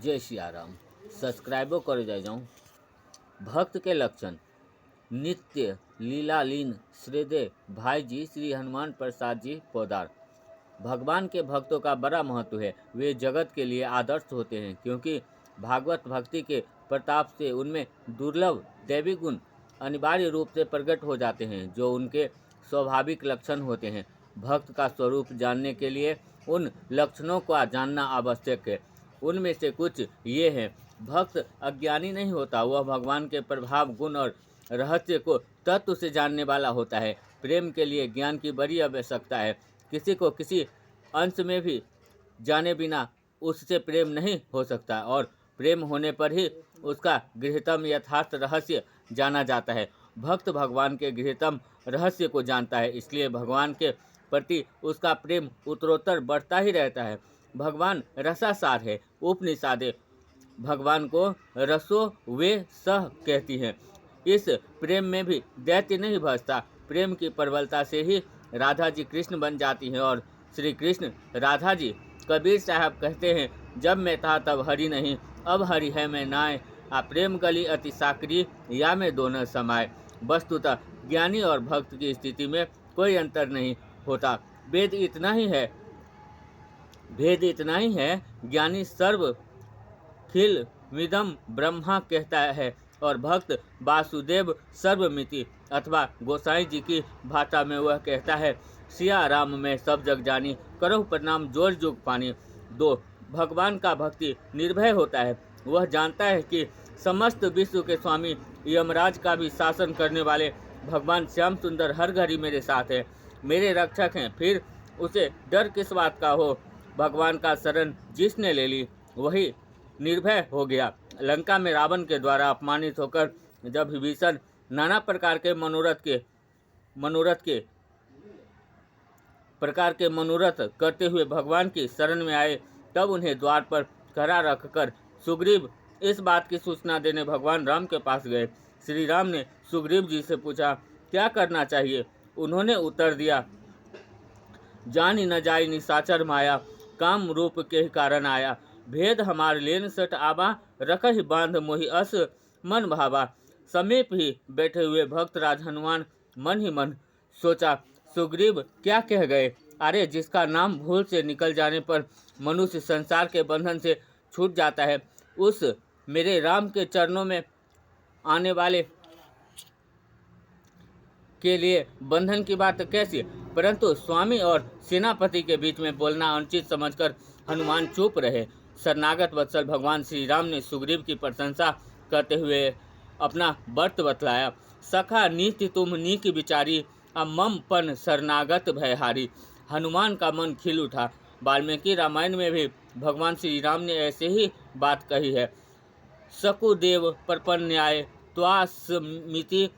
जय सिया राम। सब्सक्राइबो करे जाऊँ। भक्त के लक्षण। नित्य लीलालीन श्रीदेव भाई जी श्री हनुमान प्रसाद जी पोदार। भगवान के भक्तों का बड़ा महत्व है। वे जगत के लिए आदर्श होते हैं क्योंकि भागवत भक्ति के प्रताप से उनमें दुर्लभ दैवी गुण अनिवार्य रूप से प्रकट हो जाते हैं जो उनके स्वाभाविक लक्षण होते हैं। भक्त का स्वरूप जानने के लिए उन लक्षणों का जानना आवश्यक है। उनमें से कुछ ये हैं। भक्त अज्ञानी नहीं होता, वह भगवान के प्रभाव गुण और रहस्य को तत्व से जानने वाला होता है। प्रेम के लिए ज्ञान की बड़ी आवश्यकता है। किसी को किसी अंश में भी जाने बिना उससे प्रेम नहीं हो सकता और प्रेम होने पर ही उसका गृहतम यथार्थ रहस्य जाना जाता है। भक्त भगवान के गृहतम रहस्य को जानता है, इसलिए भगवान के प्रति उसका प्रेम उत्तरोत्तर बढ़ता ही रहता है। भगवान रसासार है। उपनिषदें भगवान को रसो वे सह कहती हैं। इस प्रेम में भी दैत्य नहीं भजता। प्रेम की प्रबलता से ही राधा जी कृष्ण बन जाती हैं और श्री कृष्ण राधा जी। कबीर साहब कहते हैं, जब मैं था तब हरि नहीं, अब हरि है मैं नाय। आ प्रेम गली अति साकरी, या में दोनों समाये। वस्तुतः ज्ञानी और भक्त की स्थिति में कोई अंतर नहीं होता। भेद इतना ही है, ज्ञानी सर्व खिल मिदम ब्रह्मा कहता है और भक्त वासुदेव सर्वमिति अथवा गोसाई जी की भाषा में वह कहता है, सिया राम में सब जग जानी, करो प्रणाम जोर जुग पानी। 2. भगवान का भक्ति निर्भय होता है। वह जानता है कि समस्त विश्व के स्वामी यमराज का भी शासन करने वाले भगवान श्याम सुंदर हर घड़ी मेरे साथ है, मेरे रक्षक हैं। फिर उसे डर किस बात का हो। भगवान का शरण जिसने ले ली वही निर्भय हो गया। लंका में रावण के द्वारा अपमानित होकर जब विभीषण नाना प्रकार के मनोरथ करते हुए भगवान की शरण में आए, तब उन्हें द्वार पर खड़ा रखकर सुग्रीव इस बात की सूचना देने भगवान राम के पास गए। श्री राम ने सुग्रीव जी से पूछा, क्या करना चाहिए। उन्होंने उत्तर दिया, जानी न जाई निशाचर माया, काम रूप के कारण आया। भेद हमार लेन सट आबा, रख ही बांध मोहि अस मन भावा। समीप ही बैठे हुए भक्त राज हनुमान मन ही मन सोचा, सुग्रीव क्या कह गए। अरे, जिसका नाम भूल से निकल जाने पर मनुष्य संसार के बंधन से छूट जाता है, उस मेरे राम के चरणों में आने वाले के लिए बंधन की बात कैसी। परंतु स्वामी और सेनापति के बीच में बोलना अनुचित समझकर हनुमान चुप रहे। शरणागत वत्सल भगवान श्री राम ने सुग्रीव की प्रशंसा करते हुए अपना व्रत बतलाया। सखा नीति तुम नीक विचारी, मम पन शरणागत भयहारी। हनुमान का मन खिल उठा। वाल्मीकि रामायण में भी भगवान श्री राम ने ऐसे ही बात कही है। सकुदेव प्रपन्याय त्वास्मिति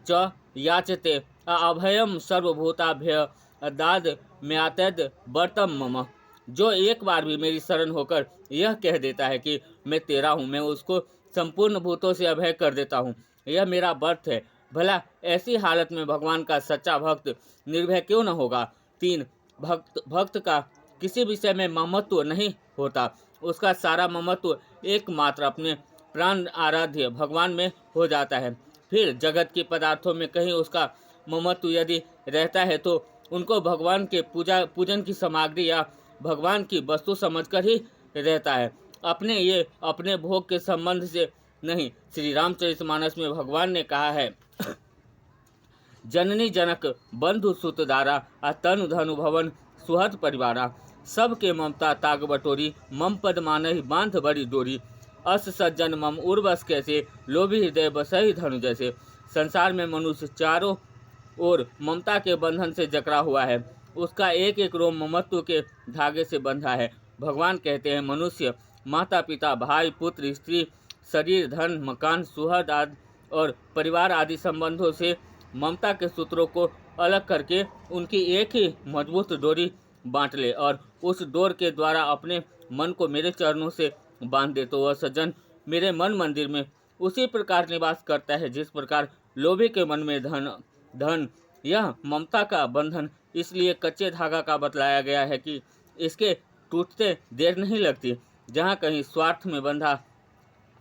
च याचते, अभयम सर्वभूताभ्य दाद म्यातद वर्तम मम। जो एक बार भी मेरी शरण होकर यह कह देता है कि मैं तेरा हूँ, मैं उसको संपूर्ण भूतों से अभय कर देता हूँ। यह मेरा व्रत है। भला ऐसी हालत में भगवान का सच्चा भक्त निर्भय क्यों न होगा। 3. भक्त का किसी विषय में ममत्व नहीं होता। उसका सारा ममत्व एकमात्र अपने प्राण आराध्य भगवान में हो जाता है। फिर जगत के पदार्थों में कहीं उसका ममत्व यदि रहता है तो उनको भगवान के पूजन की सामग्री या भगवान की वस्तु समझकर ही रहता है, अपने भोग के संबंध से नहीं। श्री रामचरितमानस में भगवान ने कहा है, जननी जनक बंधु सुतदारा, तनु धनु भवन सुहृद परिवारा। सबके ममता ताग बटोरी, मम पद मानहि बांध बड़ी डोरी। अस सज्जन मम उर्वस कैसे, लोभी हृदय बसहि धनु जैसे। संसार में मनुष्य चारों ओर ममता के बंधन से जकड़ा हुआ है। उसका एक एक रोम ममत्व के धागे से बंधा है। भगवान कहते हैं, मनुष्य माता पिता भाई पुत्र स्त्री शरीर धन मकान सुहृद आदि और परिवार आदि संबंधों से ममता के सूत्रों को अलग करके उनकी एक ही मजबूत डोरी बांट ले और उस डोर के द्वारा अपने मन को मेरे चरणों से बांध दे, तो वह सज्जन मेरे मन मंदिर में उसी प्रकार निवास करता है जिस प्रकार लोभी के मन में धन। यह ममता का बंधन इसलिए कच्चे धागा का बतलाया गया है कि इसके टूटते देर नहीं लगती। जहाँ कहीं स्वार्थ में बंधा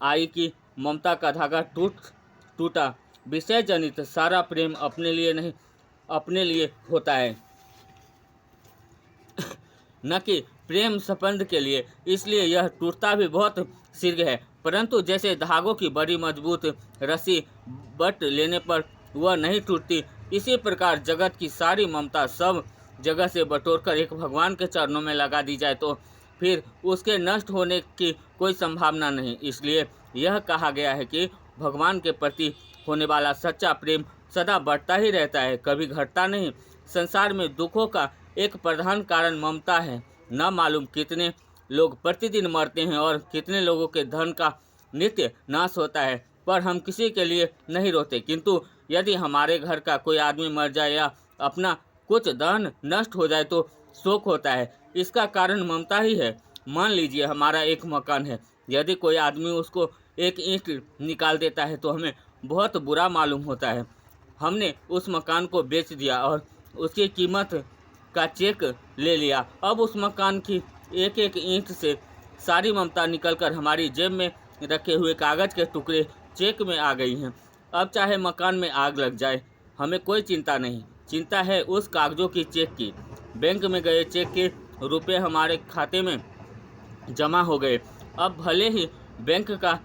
आई कि ममता का धागा टूटा। विषय जनित सारा प्रेम अपने लिए नहीं, अपने लिए होता है, न कि प्रेम संबंध के लिए। इसलिए यह टूटता भी बहुत शीघ्र है, परंतु जैसे धागों की बड़ी मजबूत रस्सी बट लेने पर वह नहीं टूटती, इसी प्रकार जगत की सारी ममता सब जगह से बटोरकर एक भगवान के चरणों में लगा दी जाए तो फिर उसके नष्ट होने की कोई संभावना नहीं। इसलिए यह कहा गया है कि भगवान के प्रति होने वाला सच्चा प्रेम सदा बढ़ता ही रहता है, कभी घटता नहीं। संसार में दुखों का एक प्रधान कारण ममता है। न मालूम कितने लोग प्रतिदिन मरते हैं और कितने लोगों के धन का नित्य नाश होता है, पर हम किसी के लिए नहीं रोते। किंतु यदि हमारे घर का कोई आदमी मर जाए या अपना कुछ धन नष्ट हो जाए तो शोक होता है। इसका कारण ममता ही है। मान लीजिए हमारा एक मकान है, यदि कोई आदमी उसको एक ईंट निकाल देता है तो हमें बहुत बुरा मालूम होता है। हमने उस मकान को बेच दिया और उसकी कीमत का चेक ले लिया। अब उस मकान की एक एक ईंट से सारी ममता निकलकर हमारी जेब में रखे हुए कागज के टुकड़े चेक में आ गई हैं। अब चाहे मकान में आग लग जाए, हमें कोई चिंता नहीं। चिंता है उस कागजों की, चेक की। बैंक में गए चेक के रुपए हमारे खाते में जमा हो गए। अब भले ही बैंक का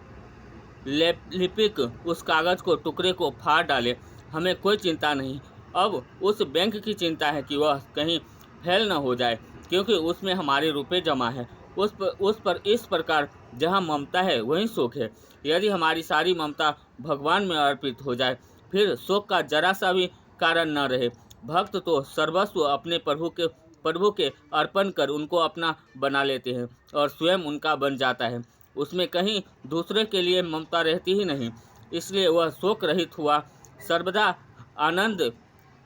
लिपिक उस कागज को टुकड़े को फाड़ डाले, हमें कोई चिंता नहीं। अब उस बैंक की चिंता है कि वह कहीं फेल न हो जाए, क्योंकि उसमें हमारे रुपए जमा है। उस पर इस प्रकार जहाँ ममता है वहीं शोक है। यदि हमारी सारी ममता भगवान में अर्पित हो जाए, फिर शोक का जरा सा भी कारण न रहे। भक्त तो सर्वस्व अपने प्रभु के अर्पण कर उनको अपना बना लेते हैं और स्वयं उनका बन जाता है। उसमें कहीं दूसरे के लिए ममता रहती ही नहीं। इसलिए वह शोक रहित हुआ सर्वदा आनंद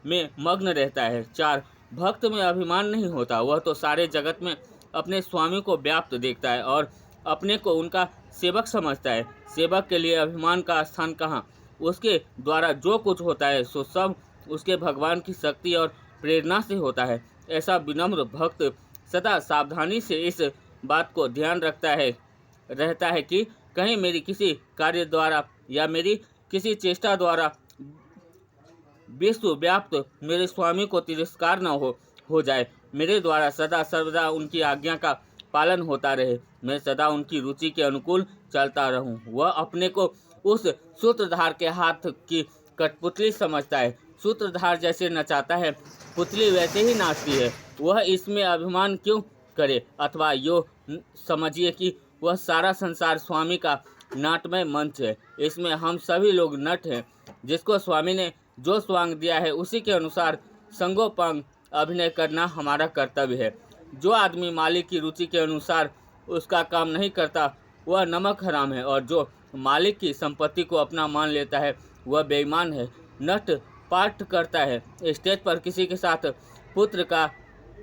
में मग्न रहता है। 4. भक्त में अभिमान नहीं होता। वह तो सारे जगत में अपने स्वामी को व्याप्त देखता है और अपने को उनका सेवक समझता है। सेवक के लिए अभिमान का स्थान कहाँ। उसके द्वारा जो कुछ होता है सो सब उसके भगवान की शक्ति और प्रेरणा से होता है। ऐसा विनम्र भक्त सदा सावधानी से इस बात को ध्यान रहता है कि कहीं मेरी किसी कार्य द्वारा या मेरी किसी चेष्टा द्वारा विश्व व्याप्त मेरे स्वामी को तिरस्कार न हो जाए। मेरे द्वारा सदा सर्वदा उनकी आज्ञा का पालन होता रहे। मैं सदा उनकी रुचि के अनुकूल चलता रहूं। वह अपने को उस सूत्रधार के हाथ की कठपुतली समझता है। सूत्रधार जैसे नचाता है, पुतली वैसे ही नाचती है। वह इसमें अभिमान क्यों करे। अथवा यो समझिए कि वह सारा संसार स्वामी का नाटमय मंच है। इसमें हम सभी लोग नट हैं। जिसको स्वामी ने जो स्वांग दिया है उसी के अनुसार संगोपांग अभिनय करना हमारा कर्तव्य है। जो आदमी मालिक की रुचि के अनुसार उसका काम नहीं करता वह नमक हराम है, और जो मालिक की संपत्ति को अपना मान लेता है वह बेईमान है। नट पाठ करता है, स्टेज पर किसी के साथ पुत्र का